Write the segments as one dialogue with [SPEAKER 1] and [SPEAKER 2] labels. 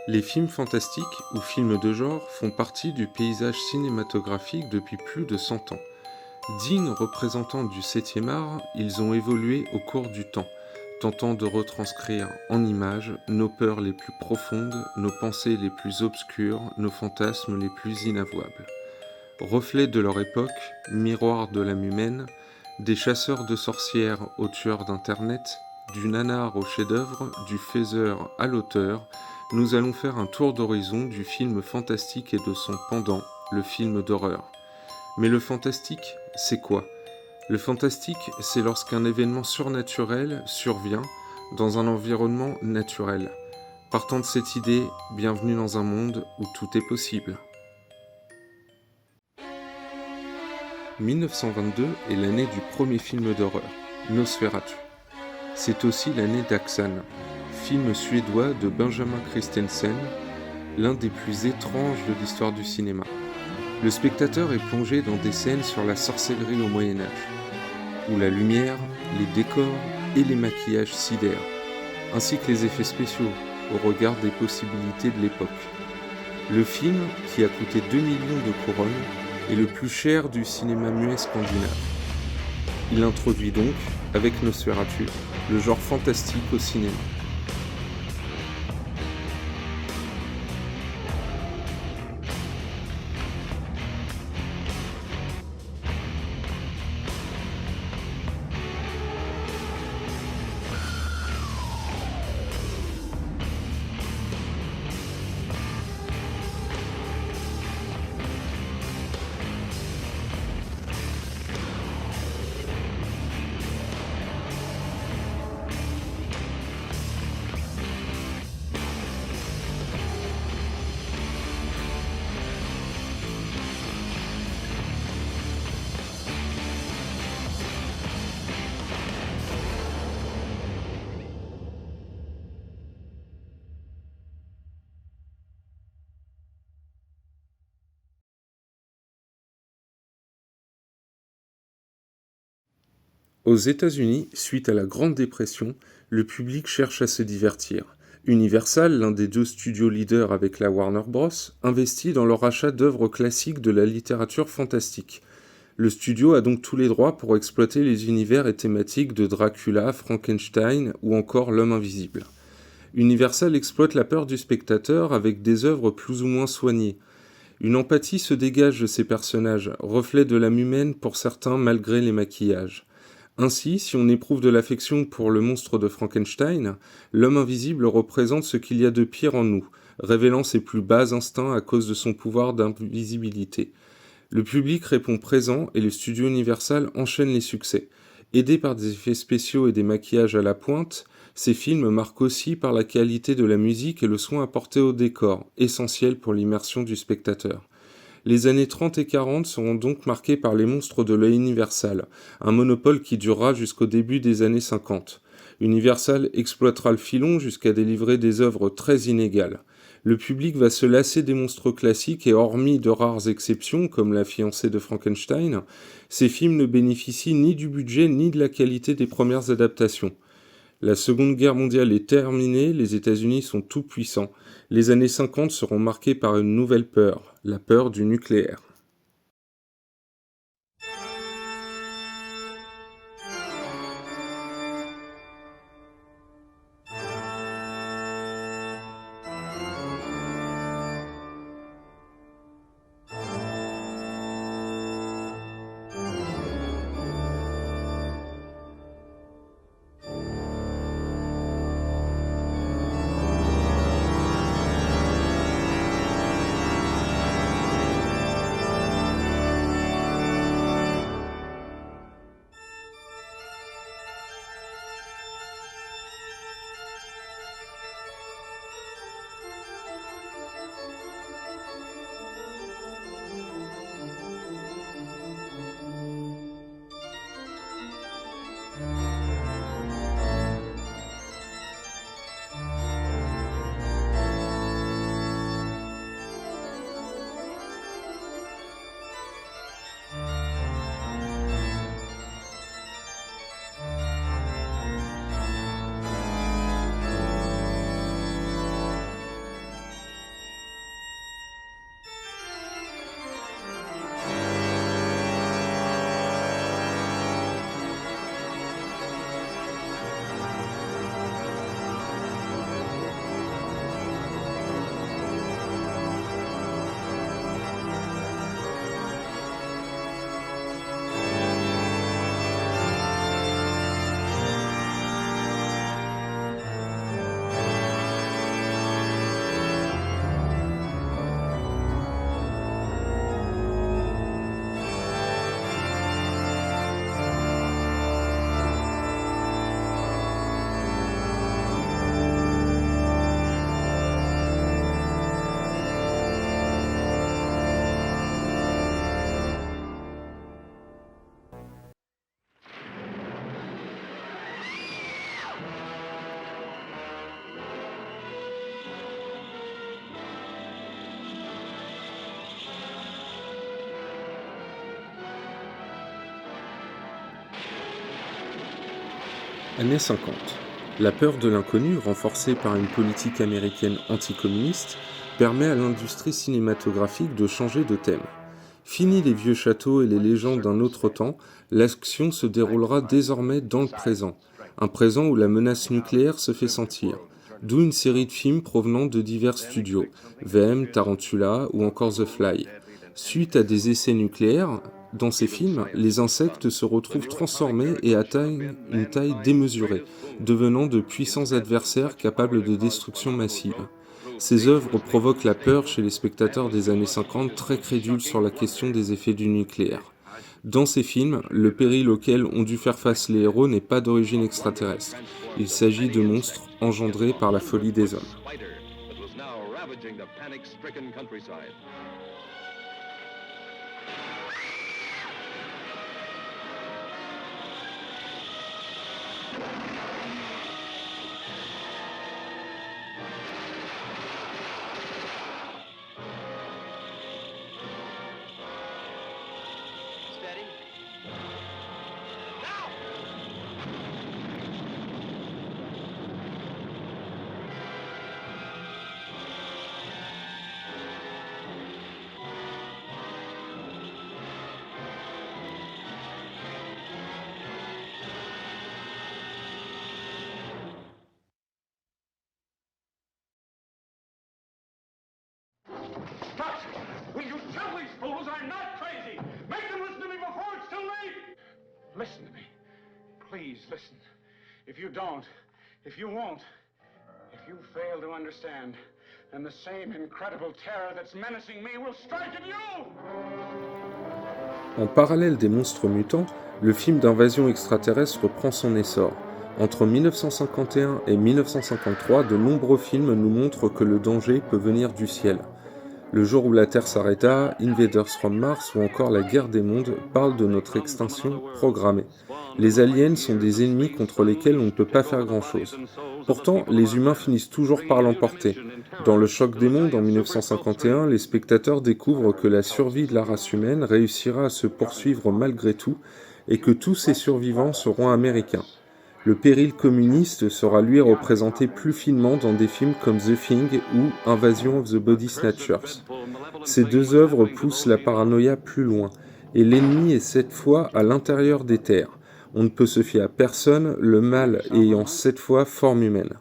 [SPEAKER 1] Les films fantastiques ou films de genre font partie du paysage cinématographique depuis plus de 100 ans. Dignes représentants du 7e art, ils ont évolué au cours du temps, tentant de retranscrire en images nos peurs les plus profondes, nos pensées les plus obscures, nos fantasmes les plus inavouables. Reflets de leur époque, miroirs de l'âme humaine, des chasseurs de sorcières aux tueurs d'internet, du nanar au chef-d'œuvre, du faiseur à l'auteur, nous allons faire un tour d'horizon du film fantastique et de son pendant, le film d'horreur. Mais le fantastique, c'est quoi? Le fantastique, c'est lorsqu'un événement surnaturel survient dans un environnement naturel. Partant de cette idée, bienvenue dans un monde où tout est possible. 1922 est l'année du premier film d'horreur, Nosferatu. C'est aussi l'année d'Axan, film suédois de Benjamin Christensen, l'un des plus étranges de l'histoire du cinéma. Le spectateur est plongé dans des scènes sur la sorcellerie au Moyen-Âge, où la lumière, les décors et les maquillages sidèrent, ainsi que les effets spéciaux au regard des possibilités de l'époque. Le film, qui a coûté 2 millions de couronnes, est le plus cher du cinéma muet scandinave. Il introduit donc, avec Nosferatu, le genre fantastique au cinéma. Aux États-Unis, suite à la Grande Dépression, le public cherche à se divertir. Universal, l'un des deux studios leaders avec la Warner Bros., investit dans le rachat d'œuvres classiques de la littérature fantastique. Le studio a donc tous les droits pour exploiter les univers et thématiques de Dracula, Frankenstein ou encore L'Homme Invisible. Universal exploite la peur du spectateur avec des œuvres plus ou moins soignées. Une empathie se dégage de ces personnages, reflet de l'âme humaine pour certains malgré les maquillages. Ainsi, si on éprouve de l'affection pour le monstre de Frankenstein, l'homme invisible représente ce qu'il y a de pire en nous, révélant ses plus bas instincts à cause de son pouvoir d'invisibilité. Le public répond présent et le studio Universal enchaîne les succès. Aidés par des effets spéciaux et des maquillages à la pointe, ces films marquent aussi par la qualité de la musique et le soin apporté au décor, essentiel pour l'immersion du spectateur. Les années 30 et 40 seront donc marquées par les monstres de l'œil Universal, un monopole qui durera jusqu'au début des années 50. Universal exploitera le filon jusqu'à délivrer des œuvres très inégales. Le public va se lasser des monstres classiques et hormis de rares exceptions, comme La fiancée de Frankenstein, ces films ne bénéficient ni du budget ni de la qualité des premières adaptations. La Seconde Guerre mondiale est terminée, les États-Unis sont tout puissants. Les années 50 seront marquées par une nouvelle peur, la peur du nucléaire. Années 50. La peur de l'inconnu, renforcée par une politique américaine anticommuniste, permet à l'industrie cinématographique de changer de thème. Fini les vieux châteaux et les légendes d'un autre temps, l'action se déroulera désormais dans le présent, un présent où la menace nucléaire se fait sentir, d'où une série de films provenant de divers studios, VM, Tarantula ou encore The Fly. Suite à des essais nucléaires, dans ces films, les insectes se retrouvent transformés et atteignent une taille démesurée, devenant de puissants adversaires capables de destruction massive. Ces œuvres provoquent la peur chez les spectateurs des années 50 très crédules sur la question des effets du nucléaire. Dans ces films, le péril auquel ont dû faire face les héros n'est pas d'origine extraterrestre. Il s'agit de monstres engendrés par la folie des hommes.
[SPEAKER 2] Stop! Will you tell these fools I'm not crazy? Make them listen to me before it's too late! Listen to me. Please listen. If you don't, if you won't, if you fail to understand, then the same incredible terror that's menacing me will strike at you!
[SPEAKER 1] En parallèle des monstres mutants, le film d'invasion extraterrestre prend son essor. Entre 1951 et 1953, de nombreux films nous montrent que le danger peut venir du ciel. Le jour où la Terre s'arrêta, Invaders from Mars ou encore La Guerre des mondes parlent de notre extinction programmée. Les aliens sont des ennemis contre lesquels on ne peut pas faire grand-chose. Pourtant, les humains finissent toujours par l'emporter. Dans Le Choc des mondes en 1951, les spectateurs découvrent que la survie de la race humaine réussira à se poursuivre malgré tout et que tous ces survivants seront américains. Le péril communiste sera lui représenté plus finement dans des films comme The Thing ou Invasion of the Body Snatchers. Ces deux œuvres poussent la paranoïa plus loin, et l'ennemi est cette fois à l'intérieur des terres. On ne peut se fier à personne, le mal ayant cette fois forme humaine.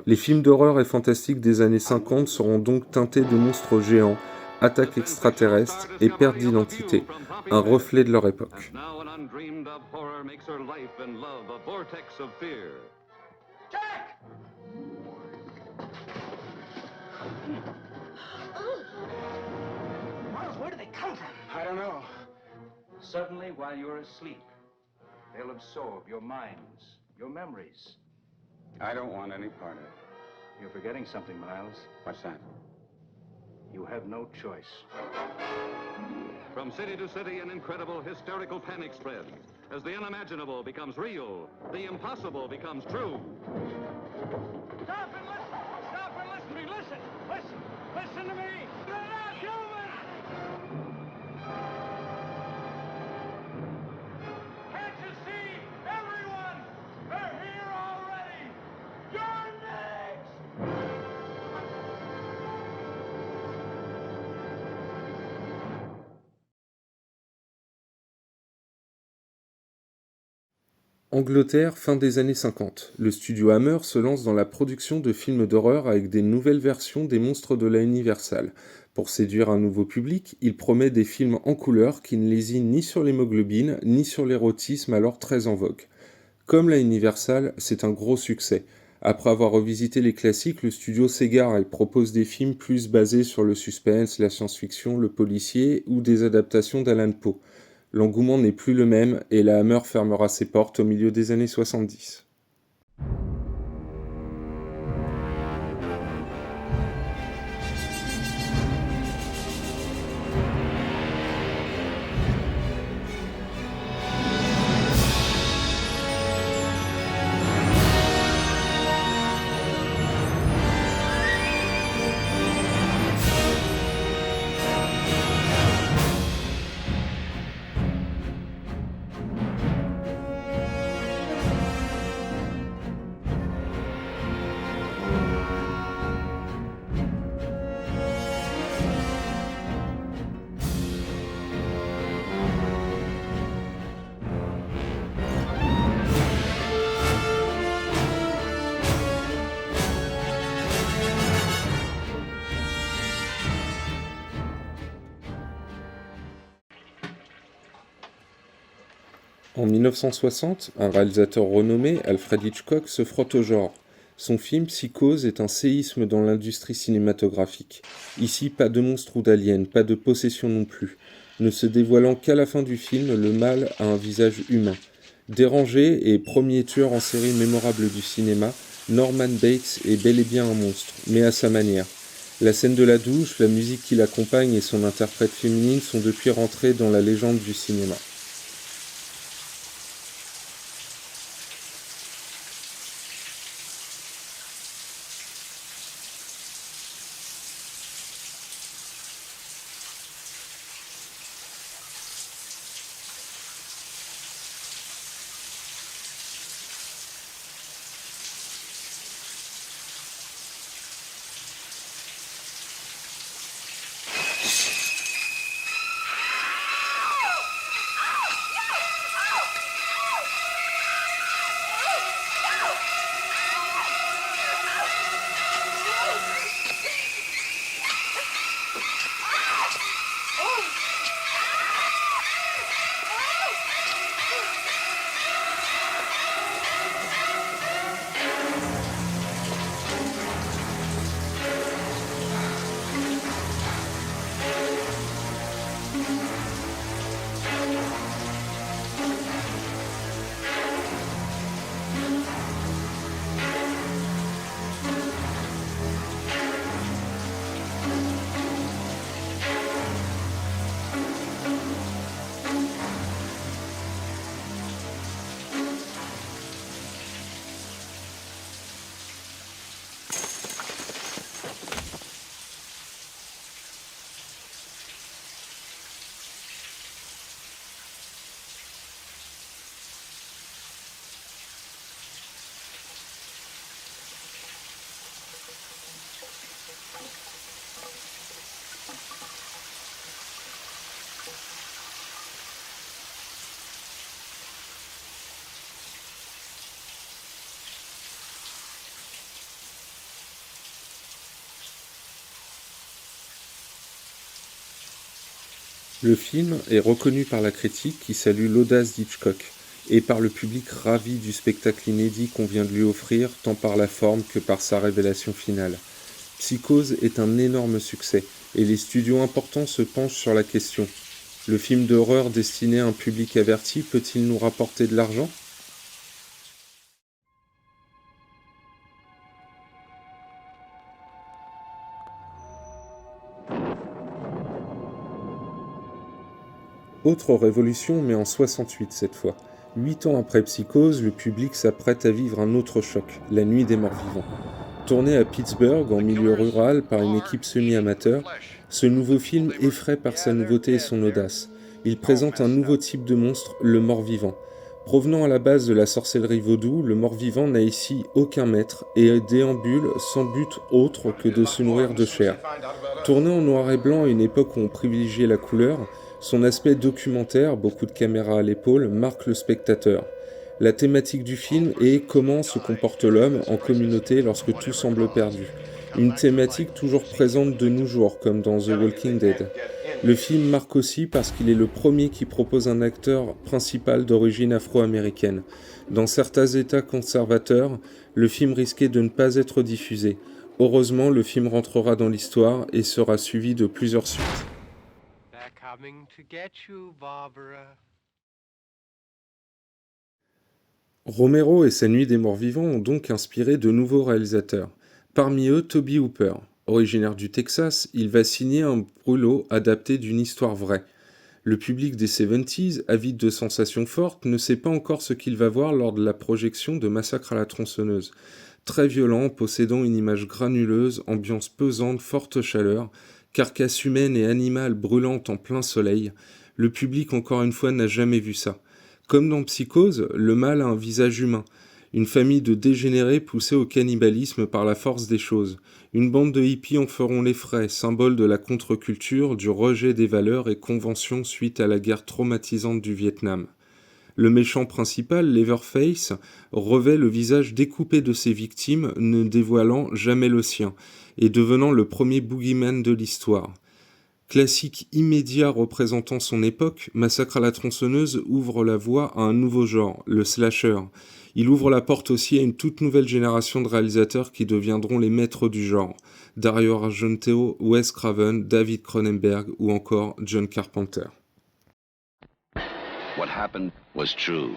[SPEAKER 1] Les films d'horreur et fantastiques des années 50 seront donc teintés de monstres géants, attaques extraterrestres et perte d'identité, un reflet de leur époque.
[SPEAKER 2] Undreamed of horror makes her life and love a vortex of fear. Jack! Miles, where do they come from? I don't know. Suddenly, while you're asleep, they'll absorb your minds, your memories. I don't want any part of it. You're forgetting something, Miles. What's that? You have no choice. From city to city, an incredible hysterical panic spreads. As the unimaginable becomes real, the impossible becomes true. Stop and listen! Stop and listen to me! Listen! Listen! Listen to me! They're not human! Can't you see? Everyone! They're here already! You're next!
[SPEAKER 1] Angleterre, fin des années 50. Le studio Hammer se lance dans la production de films d'horreur avec des nouvelles versions des monstres de la Universal. Pour séduire un nouveau public, il promet des films en couleur qui ne lésinent ni sur l'hémoglobine, ni sur l'érotisme alors très en vogue. Comme la Universal, c'est un gros succès. Après avoir revisité les classiques, le studio s'égare et propose des films plus basés sur le suspense, la science-fiction, le policier ou des adaptations d'Alan Poe. L'engouement n'est plus le même et la Hammer fermera ses portes au milieu des années 70. En 1960, un réalisateur renommé, Alfred Hitchcock, se frotte au genre. Son film Psychose est un séisme dans l'industrie cinématographique. Ici, pas de monstres ou d'aliens, pas de possession non plus. Ne se dévoilant qu'à la fin du film, le mal a un visage humain. Dérangé et premier tueur en série mémorable du cinéma, Norman Bates est bel et bien un monstre, mais à sa manière. La scène de la douche, la musique qui l'accompagne et son interprète féminine sont depuis rentrées dans la légende du cinéma. Le film est reconnu par la critique qui salue l'audace d'Hitchcock, et par le public ravi du spectacle inédit qu'on vient de lui offrir, tant par la forme que par sa révélation finale. Psychose est un énorme succès, et les studios importants se penchent sur la question. Le film d'horreur destiné à un public averti peut-il nous rapporter de l'argent ? Autre révolution, mais en 68 cette fois. 8 ans après Psychose, le public s'apprête à vivre un autre choc, La Nuit des Morts-Vivants. Tourné à Pittsburgh, en milieu rural, par une équipe semi-amateur, ce nouveau film effraie par sa nouveauté et son audace. Il présente un nouveau type de monstre, le mort-vivant. Provenant à la base de la sorcellerie vaudou, le mort-vivant n'a ici aucun maître et déambule sans but autre que de se nourrir de chair. Tourné en noir et blanc à une époque où on privilégiait la couleur, son aspect documentaire, beaucoup de caméras à l'épaule, marque le spectateur. La thématique du film est comment se comporte l'homme en communauté lorsque tout semble perdu. Une thématique toujours présente de nos jours, comme dans The Walking Dead. Le film marque aussi parce qu'il est le premier qui propose un acteur principal d'origine afro-américaine. Dans certains États conservateurs, le film risquait de ne pas être diffusé. Heureusement, le film rentrera dans l'histoire et sera suivi de plusieurs suites.
[SPEAKER 3] Coming to get you, Barbara.
[SPEAKER 1] Romero et sa Nuit des Morts-Vivants ont donc inspiré de nouveaux réalisateurs. Parmi eux, Tobe Hooper. Originaire du Texas, il va signer un brûlot adapté d'une histoire vraie. Le public des 70s, avide de sensations fortes, ne sait pas encore ce qu'il va voir lors de la projection de Massacre à la tronçonneuse. Très violent, possédant une image granuleuse, ambiance pesante, forte chaleur, carcasse humaine et animale brûlante en plein soleil, le public encore une fois n'a jamais vu ça. Comme dans Psychose, le mal a un visage humain, une famille de dégénérés poussés au cannibalisme par la force des choses. Une bande de hippies en feront les frais, symbole de la contre-culture, du rejet des valeurs et conventions suite à la guerre traumatisante du Vietnam. Le méchant principal, Leatherface, revêt le visage découpé de ses victimes, ne dévoilant jamais le sien, et devenant le premier boogeyman de l'histoire. Classique immédiat représentant son époque, Massacre à la tronçonneuse ouvre la voie à un nouveau genre, le slasher. Il ouvre la porte aussi à une toute nouvelle génération de réalisateurs qui deviendront les maîtres du genre. Dario Argento, Wes Craven, David Cronenberg ou encore John Carpenter.
[SPEAKER 4] What happened was true.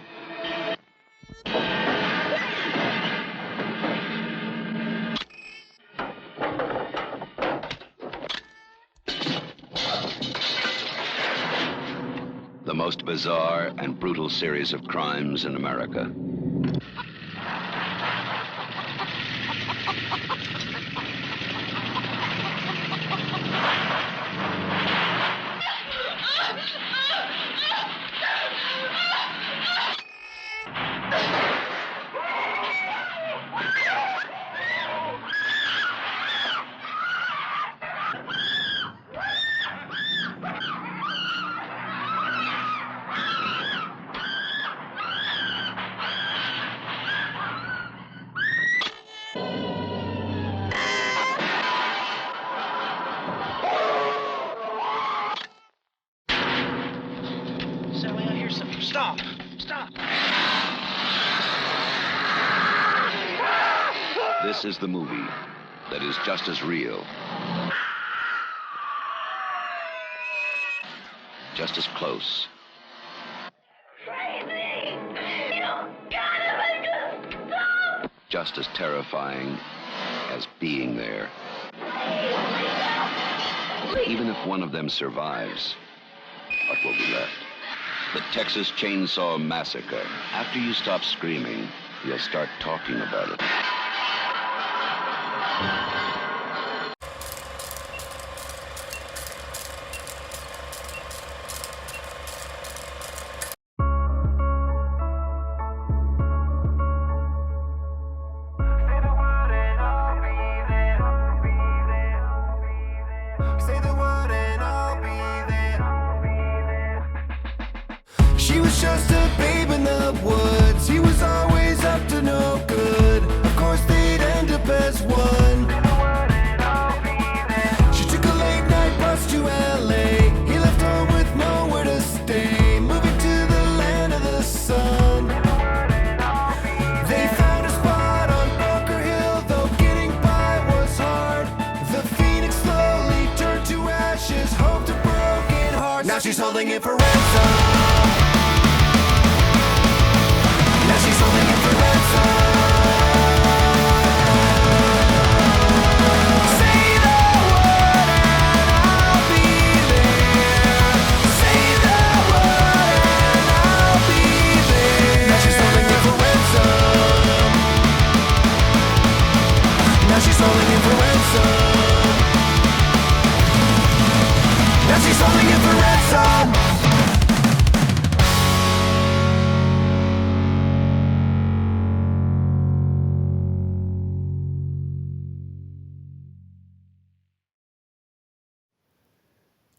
[SPEAKER 4] The most bizarre and brutal series of crimes in America.
[SPEAKER 3] Sally, I hear something. Stop! Stop!
[SPEAKER 4] This is the movie that is just as real, just as close, just as terrifying as being there. Even if one of them survives, what will be left? The Texas Chainsaw Massacre. After you stop screaming, you'll start talking about it.
[SPEAKER 5] Say the word and I'll be there. She was just a babe in the woods. He was always up to no good. Of course they'd end up as one. She took a late night bus to LA. He left home with nowhere to stay, moving to the land of the sun. They found a spot on Bunker Hill, though getting by was hard. The phoenix slowly turned to ashes, home to broken hearts. Now she's holding it for ransom. Now she's holding it for ransom. Say the word and I'll be there. Say the word and I'll be there. Now she's holding it for ransom. Now she's holding it for ransom. Now she's holding it for ransom.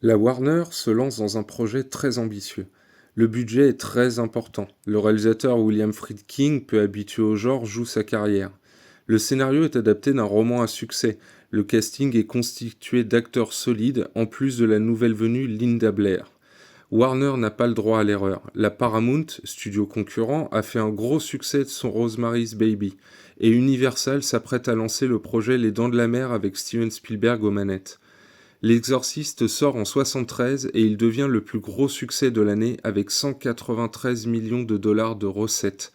[SPEAKER 1] La Warner se lance dans un projet très ambitieux. Le budget est très important. Le réalisateur William Friedkin, peu habitué au genre, joue sa carrière. Le scénario est adapté d'un roman à succès. Le casting est constitué d'acteurs solides, en plus de la nouvelle venue Linda Blair. Warner n'a pas le droit à l'erreur. La Paramount, studio concurrent, a fait un gros succès de son Rosemary's Baby. Et Universal s'apprête à lancer le projet Les Dents de la Mer avec Steven Spielberg aux manettes. L'Exorciste sort en 73 et il devient le plus gros succès de l'année avec 193 millions de dollars de recettes.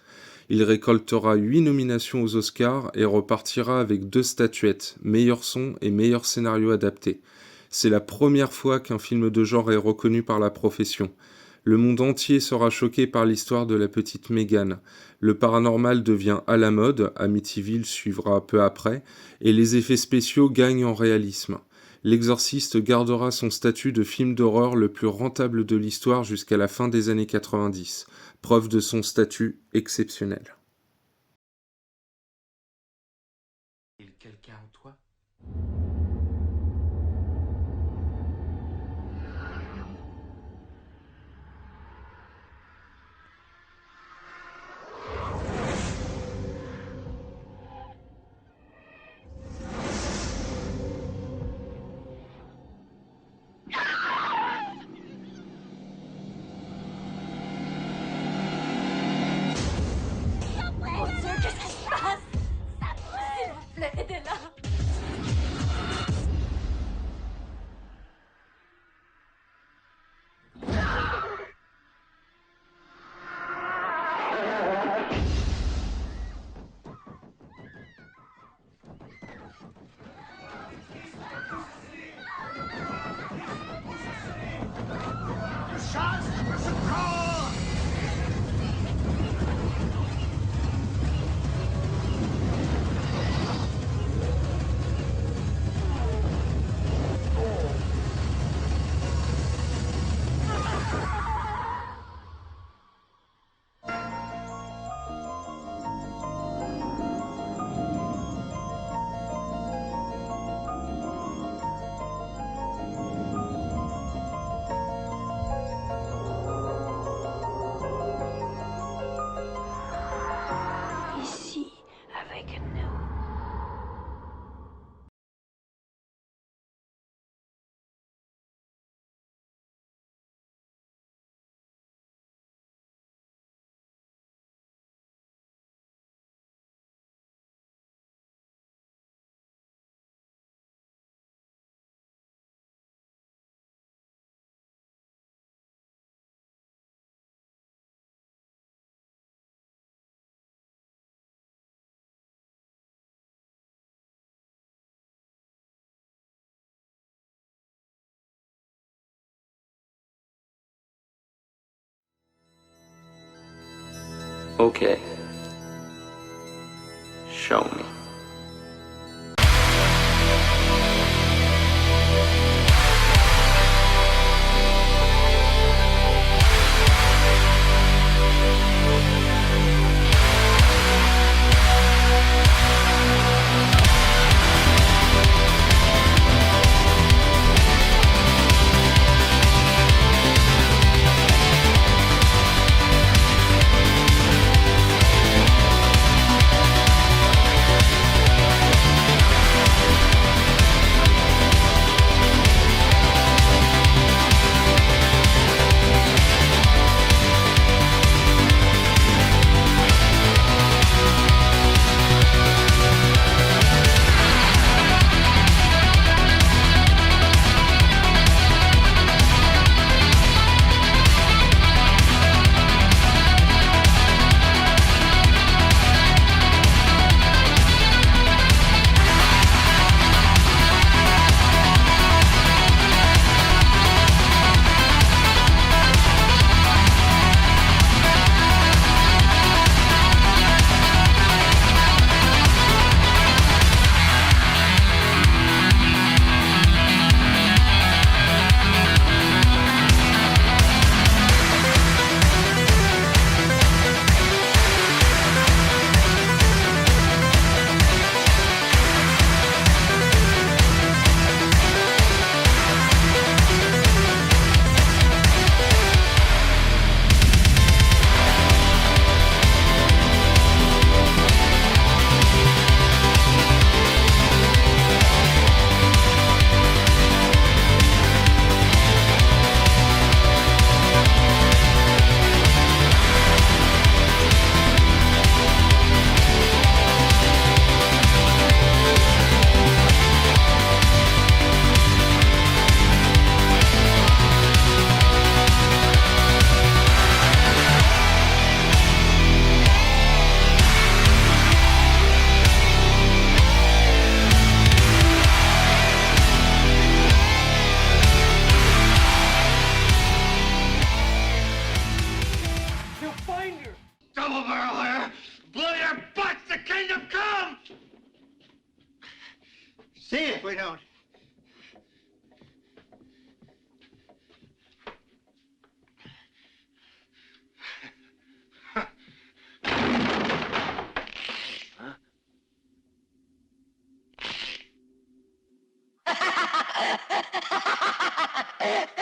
[SPEAKER 1] Il récoltera 8 nominations aux Oscars et repartira avec 2 statuettes, meilleur son et meilleur scénario adapté. C'est la première fois qu'un film de genre est reconnu par la profession. Le monde entier sera choqué par l'histoire de la petite Megan. Le paranormal devient à la mode, Amityville suivra peu après, et les effets spéciaux gagnent en réalisme. L'Exorciste gardera son statut de film d'horreur le plus rentable de l'histoire jusqu'à la fin des années 90, preuve de son statut exceptionnel.
[SPEAKER 6] Quelqu'un en toi?
[SPEAKER 7] Ici, avec nous.
[SPEAKER 6] Okay. Show me.
[SPEAKER 3] Double barrel here! Blow your butts! The kingdom come! See if we don't.
[SPEAKER 7] Ha ha ha ha!